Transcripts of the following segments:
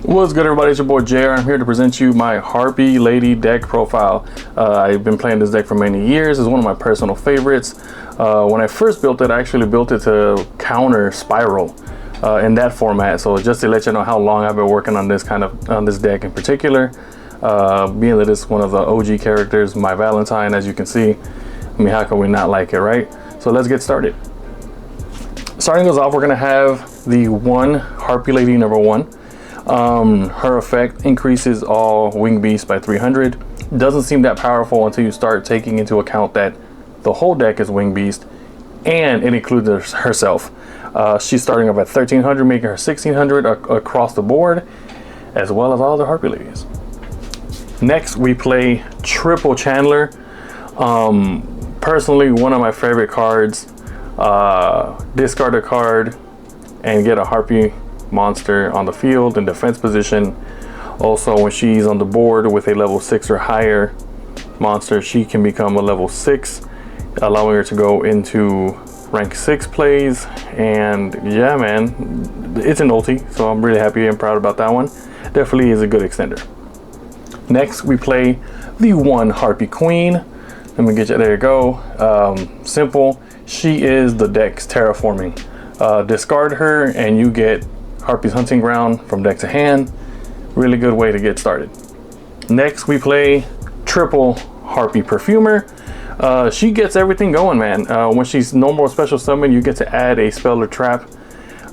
What's good, everybody? It's your boy JR. I'm here to present you my Harpie Lady deck profile. I've been playing this deck for many years. It's one of my personal favorites. When I first built it, I actually built it to counter Spiral in that format. So just to let you know how long I've been working on this deck in particular, being that it's one of the OG characters, my Valentine, as you can see. I mean, how can we not like it, right? So let's get started. Starting us off, we're gonna have the one Harpie Lady number 1. Her effect increases all wing beasts by 300. Doesn't seem that powerful until you start taking into account that the whole deck is wing beast and it includes herself. She's starting off at 1300, making her 1600 across the board, as well as all the Harpie Ladies. Next, we play Triple Chandler. Personally, one of my favorite cards. Discard a card and get a Harpie monster on the field in defense position. Also, when she's on the board with a level 6 or higher monster, she can become a level 6, allowing her to go into rank 6 plays. And yeah, man, it's an ulti, so I'm really happy and proud about that one. Definitely is a good extender. Next, we play the one Harpie Queen. Let me get you, there you go. Simple. She is the deck's terraforming. Discard her and you get Harpie's Hunting Ground from deck to hand. Really good way to get started. Next, we play triple Harpie Perfumer. She gets everything going, man. When she's normal special summon, you get to add a spell or trap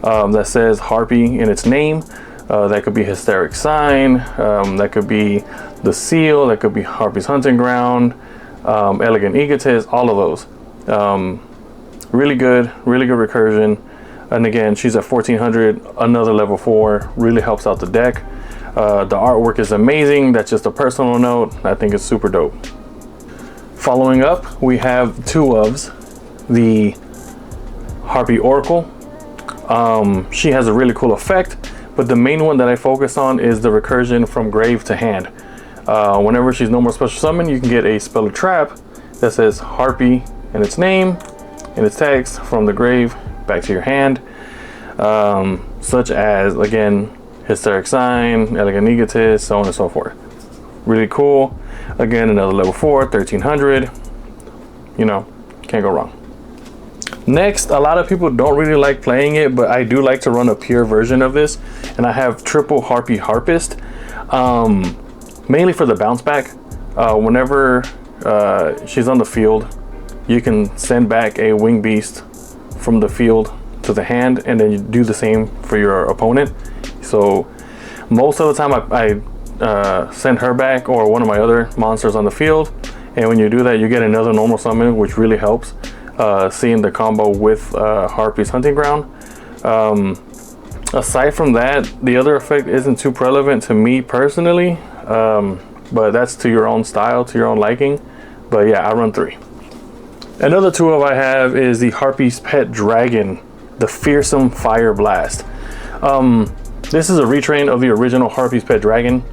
that says Harpie in its name. That could be Hysteric Sign, that could be the Seal, that could be Harpie's Hunting Ground, Elegant Egotist, all of those. Really good recursion. And again, she's at 1400, another level 4, really helps out the deck. The artwork is amazing. That's just a personal note. I think it's super dope. Following up, we have two ofs, the Harpie Oracle. She has a really cool effect, but the main one that I focus on is the recursion from grave to hand. Whenever she's no more special summon, you can get a spell or trap that says Harpie in its name, in its text, from the grave back to your hand, such as, again, Hysteric Sign, Elegant Egotist, so on and so forth. Really cool. Again, another level 4, 1300. You know, can't go wrong. Next, a lot of people don't really like playing it, but I do like to run a pure version of this, and I have triple Harpie Harpist, mainly for the bounce back. Whenever she's on the field, you can send back a wing beast from the field to the hand, and then you do the same for your opponent. So most of the time I send her back or one of my other monsters on the field, and when you do that, you get another normal summon, which really helps seeing the combo with Harpie's Hunting Ground. Aside from that, the other effect isn't too relevant to me personally, but that's to your own style, to your own liking. But yeah, I run 3. Another 2 of I have is the Harpie's Pet Dragon, the Fearsome Fire Blast. This is a retrain of the original Harpie's Pet Dragon.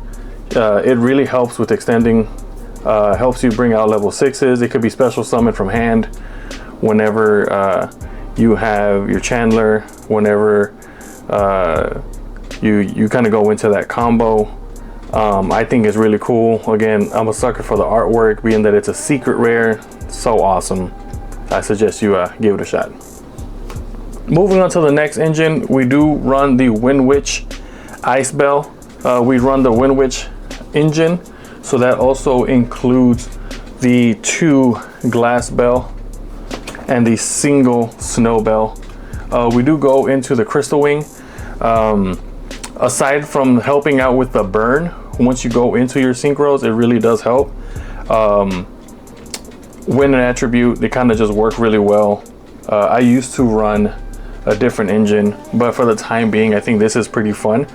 It really helps with extending, helps you bring out level 6s. It could be special summon from hand whenever you have your Chandler, whenever you kind of go into that combo. I think it's really cool. Again, I'm a sucker for the artwork, being that it's a secret rare. So awesome. I suggest you give it a shot. Moving on to the next engine, we do run the Wind Witch Ice Bell. We run the Wind Witch engine, so that also includes the 2 Glass Bell and the single Snow Bell. We do go into the Crystal Wing. Aside from helping out with the burn, once you go into your synchros, it really does help. When an attribute, they kind of just work really well. I used to run a different engine, but for the time being, I think this is pretty fun.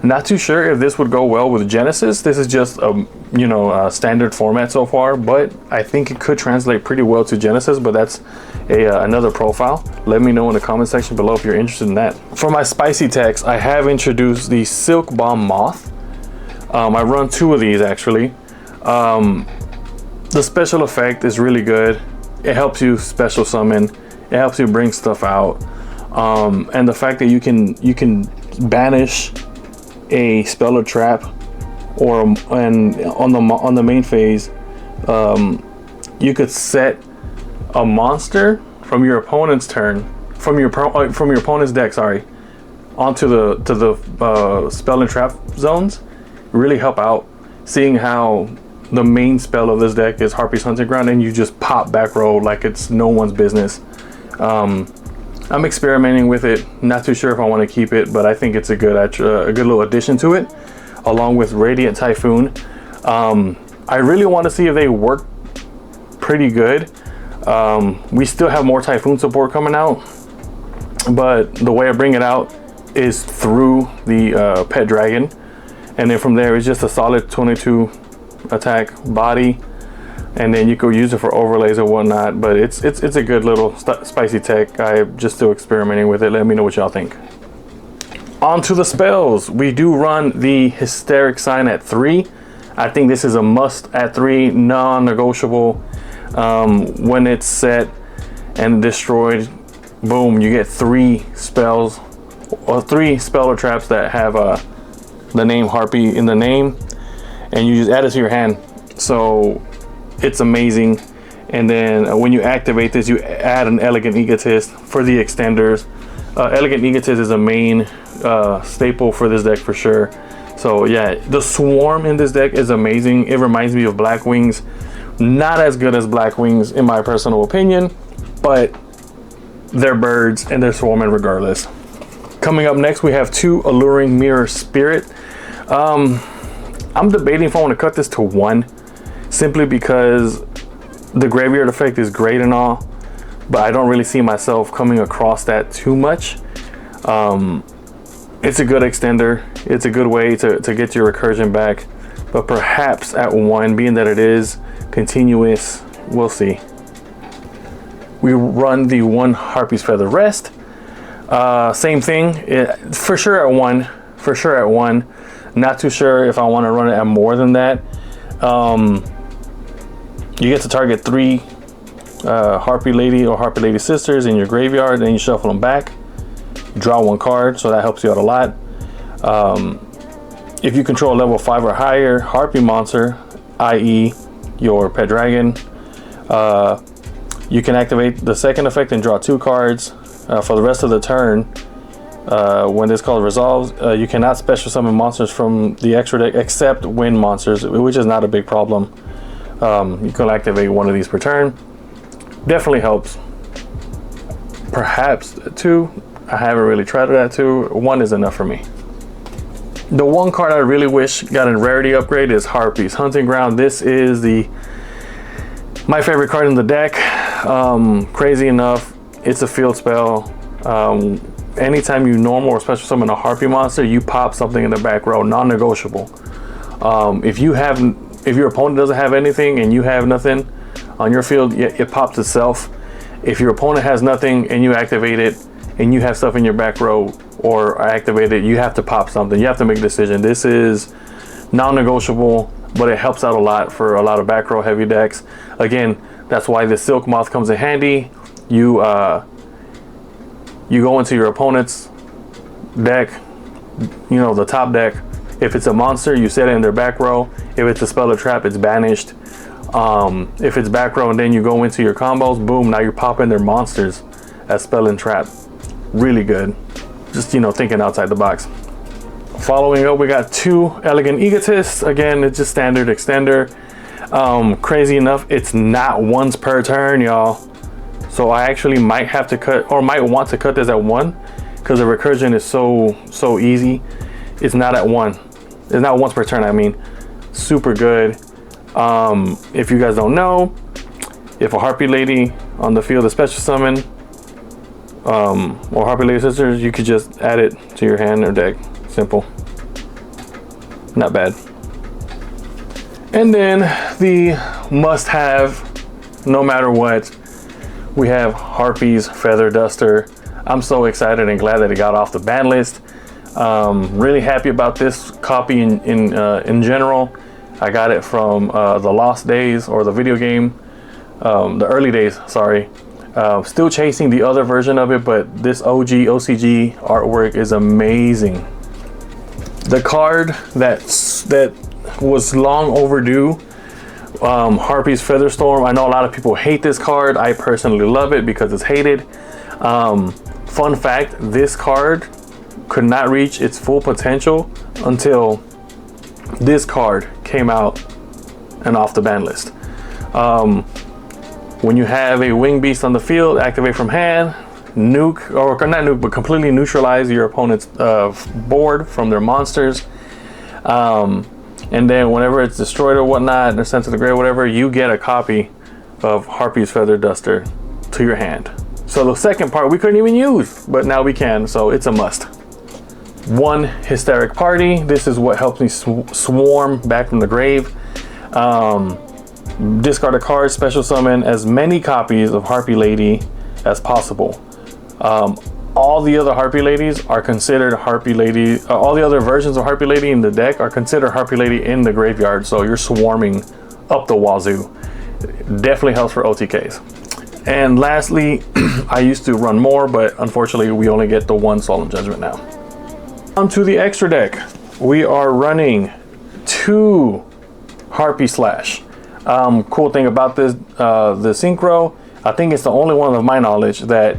Not too sure if this would go well with Genesis. This is just a standard format so far, but I think it could translate pretty well to Genesis, but that's another profile. Let me know in the comment section below if you're interested in that. For my spicy techs, I have introduced the Silk Bomb Moth. I run 2 of these actually. The special effect is really good. It helps you special summon. It helps you bring stuff out. And the fact that you can banish a spell or trap, or and on the main phase, you could set a monster from your opponent's turn, from your opponent's deck, sorry, onto the spell and trap zones. Really help out, seeing how the main spell of this deck is Harpie's Hunting Ground, and you just pop back row like it's no one's business. I'm experimenting with it. Not too sure if I want to keep it, but I think it's a good little addition to it, along with Radiant Typhoon. I really want to see if they work pretty good. We still have more Typhoon support coming out, but the way I bring it out is through the pet dragon, and then from there it's just a solid 22 attack body, and then you could use it for overlays or whatnot. But it's a good little spicy tech. I'm just still experimenting with it. Let me know what y'all think. On to the spells. We do run the Hysteric Sign at 3. I think this is a must at 3, non-negotiable. When it's set and destroyed, boom, you get 3 spells, or 3 spell or traps that have the name Harpie in the name, and you just add it to your hand. So it's amazing. And then when you activate this, you add an Elegant Egotist for the extenders. Elegant Egotist is a main staple for this deck for sure. So yeah, the swarm in this deck is amazing. It reminds me of Black Wings. Not as good as Black Wings in my personal opinion, but they're birds and they're swarming regardless. Coming up next, we have 2 Alluring Mirror Spirit. I'm debating if I want to cut this to 1, simply because the graveyard effect is great and all, but I don't really see myself coming across that too much. It's a good extender. It's a good way to get your recursion back, but perhaps at 1, being that it is continuous, we'll see. We run the 1 Harpie's Feather Rest. Same thing, for sure at 1. For sure at 1. Not too sure if I want to run it at more than that. You get to target 3 Harpie Lady or Harpie Lady Sisters in your graveyard, and you shuffle them back. You draw 1 card, so that helps you out a lot. If you control a level 5 or higher Harpie monster, i.e. your pet dragon, you can activate the second effect and draw 2 cards. For the rest of the turn, when this card resolves, you cannot special summon monsters from the extra deck except wind monsters, which is not a big problem. You can activate 1 of these per turn. Definitely helps. Perhaps 2. I haven't really tried it at 2. 1 is enough for me. The 1 card I really wish got a rarity upgrade is Harpie's Hunting Ground. This is my favorite card in the deck. Crazy enough, it's a field spell. Anytime you normal or special summon a Harpie monster, you pop something in the back row, non-negotiable. If your opponent doesn't have anything and you have nothing on your field, it pops itself. If your opponent has nothing and you activate it and you have stuff in your back row or activate it, you have to pop something. You have to make a decision. This is non-negotiable, but it helps out a lot for a lot of back row heavy decks. Again, that's why the Silk Moth comes in handy. You go into your opponent's deck, the top deck. If it's a monster, you set it in their back row. If it's a spell or trap, it's banished. If it's back row and then you go into your combos, boom, now you're popping their monsters as spell and trap. Really good. Just, thinking outside the box. Following up, we got 2 Elegant Egotists. Again, it's just standard extender. Crazy enough, it's not once per turn, y'all. So I actually might have to cut, or might want to cut this at 1, because the recursion is so easy. It's not at 1. It's not once per turn, I mean. Super good. If you guys don't know, if a Harpie Lady on the field is special summon, or Harpie Lady Sisters, you could just add it to your hand or deck. Simple. Not bad. And then the must-have, no matter what, we have Harpie's Feather Duster. I'm so excited and glad that it got off the ban list. Really happy about this copy in general. I got it from the Lost Days, or the video game, the early days, sorry. Still chasing the other version of it, but this OG OCG artwork is amazing. The card that was long overdue, Harpie's Featherstorm. I know a lot of people hate this card. I personally love it because it's hated. Fun fact, this card could not reach its full potential until this card came out and off the ban list. When you have a wing beast on the field, activate from hand, nuke, or not nuke, but completely neutralize your opponent's board from their monsters. And then whenever it's destroyed or whatnot, or sent to the grave, whatever, you get a copy of Harpie's Feather Duster to your hand. So the second part we couldn't even use, but now we can, so it's a must. One Hysteric Party. This is what helps me swarm back from the grave. Discard a card, special summon as many copies of Harpie Lady as possible. All the other Harpie Ladies are considered Harpie Lady. All the other versions of Harpie Lady in the deck are considered Harpie Lady in the graveyard. So you're swarming up the wazoo. Definitely helps for OTKs. And lastly, I used to run more, but unfortunately we only get the one Solemn Judgment now. On to the extra deck. We are running 2 Harpie Slash. Cool thing about this, the Synchro, I think it's the only one of my knowledge that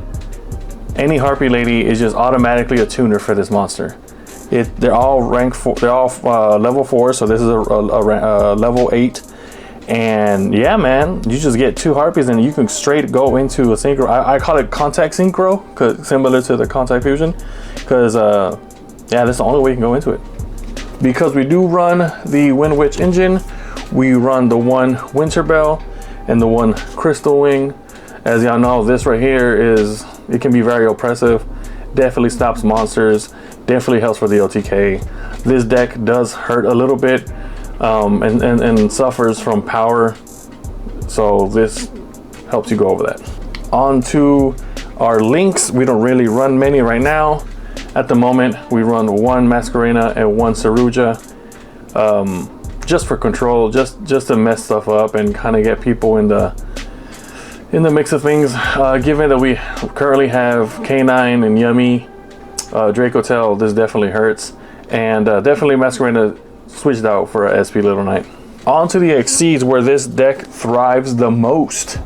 any Harpie Lady is just automatically a tuner for this monster. They're all rank 4, they're all level 4, so this is a level 8. And yeah, man, you just get 2 Harpies and you can straight go into a Synchro. I call it Contact Synchro, cause similar to the Contact Fusion, because yeah, that's the only way you can go into it. Because we do run the Wind Witch engine, we run the 1 Winter Bell and the 1 Crystal Wing. As y'all know, this right here it can be very oppressive. Definitely stops monsters, definitely helps for the OTK. This deck does hurt a little bit and suffers from power, so this helps you go over that. On to our links. We don't really run many right now. At the moment, we run 1 Masquerena and 1 Saruja, just for control, just to mess stuff up and kind of get people in the mix of things. Given that we currently have K9 and Yummy, Dracotel, this definitely hurts, and definitely Masquerena switched out for a SP Little Knight. On to the Exceeds, where this deck thrives the most.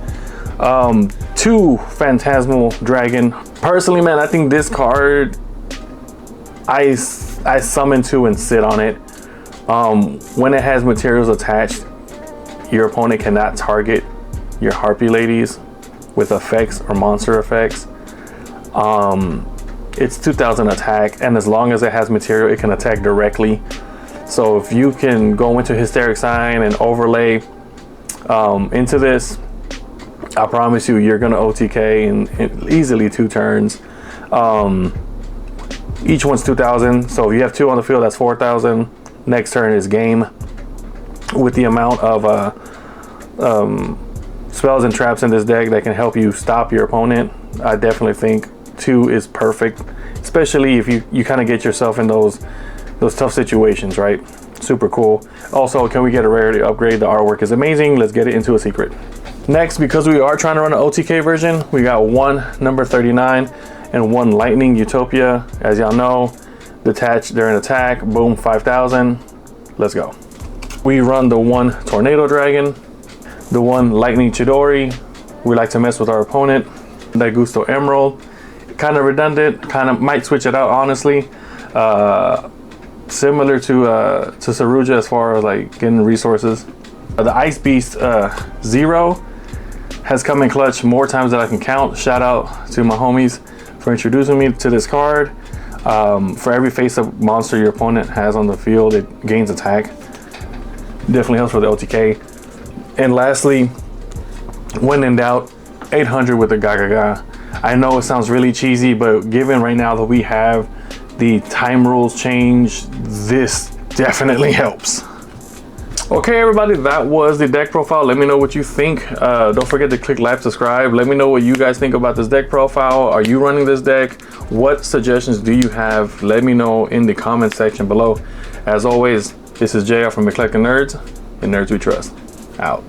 2 Phantasmal Dragon. Personally, man, I think this card, I summon 2 and sit on it. When it has materials attached, your opponent cannot target your Harpie Ladies with effects or monster effects. It's 2000 attack, and as long as it has material, it can attack directly. So if you can go into Hysteric Sign and overlay into this, I promise you, you're gonna OTK in easily 2 turns. Each one's 2000, so if you have 2 on the field, that's 4000. Next turn is game. With the amount of spells and traps in this deck that can help you stop your opponent, I definitely think 2 is perfect, especially if you kind of get yourself in those tough situations, right? Super cool. Also, can we get a rarity upgrade? The artwork is amazing. Let's get it into a secret. Next, because we are trying to run an OTK version, we got 1 number 39 and 1 Lightning Utopia. As y'all know, detach during attack, boom, 5000. Let's go. We run the 1 Tornado Dragon, the 1 Lightning Chidori. We like to mess with our opponent. That Gusto Emerald, kind of redundant, kind of might switch it out, honestly. Similar to Saruja as far as like getting resources. The Ice Beast 0 has come in clutch more times than I can count. Shout out to my homies for introducing me to this card. For every face-up monster your opponent has on the field, it gains attack. Definitely helps for the OTK. And lastly, when in doubt, 800 with the Gagaga. I know it sounds really cheesy, but given right now that we have the time rules change, this definitely helps. Okay, everybody, that was the deck profile. Let me know what you think. Don't forget to click like, subscribe. Let me know what you guys think about this deck profile. Are you running this deck? What suggestions do you have? Let me know in the comment section below. As always, this is JR from Eclectic Nerds, and Nerds We Trust. Out.